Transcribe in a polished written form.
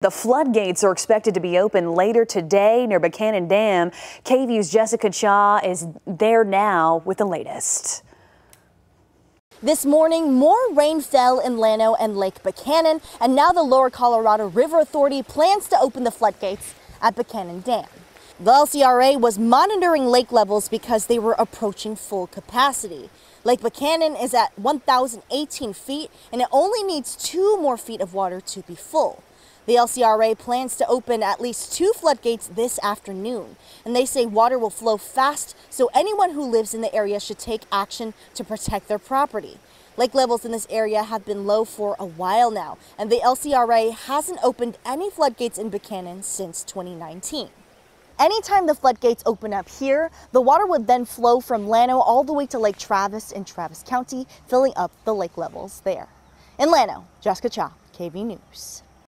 The floodgates are expected to be open later today near Buchanan Dam. KVUE's Jessica Cha is there now with the latest. This morning, more rain fell in Llano and Lake Buchanan, and now the Lower Colorado River Authority plans to open the floodgates at Buchanan Dam. The LCRA was monitoring lake levels because they were approaching full capacity. Lake Buchanan is at 1,018 feet, and it only needs 2 more feet of water to be full. The LCRA plans to open at least 2 floodgates this afternoon, and they say water will flow fast, so anyone who lives in the area should take action to protect their property. Lake levels in this area have been low for a while now, and the LCRA hasn't opened any floodgates in Buchanan since 2019. Anytime the floodgates open up here, the water would then flow from Llano all the way to Lake Travis in Travis County, filling up the lake levels there. In Llano, Jessica Cha, KVUE News.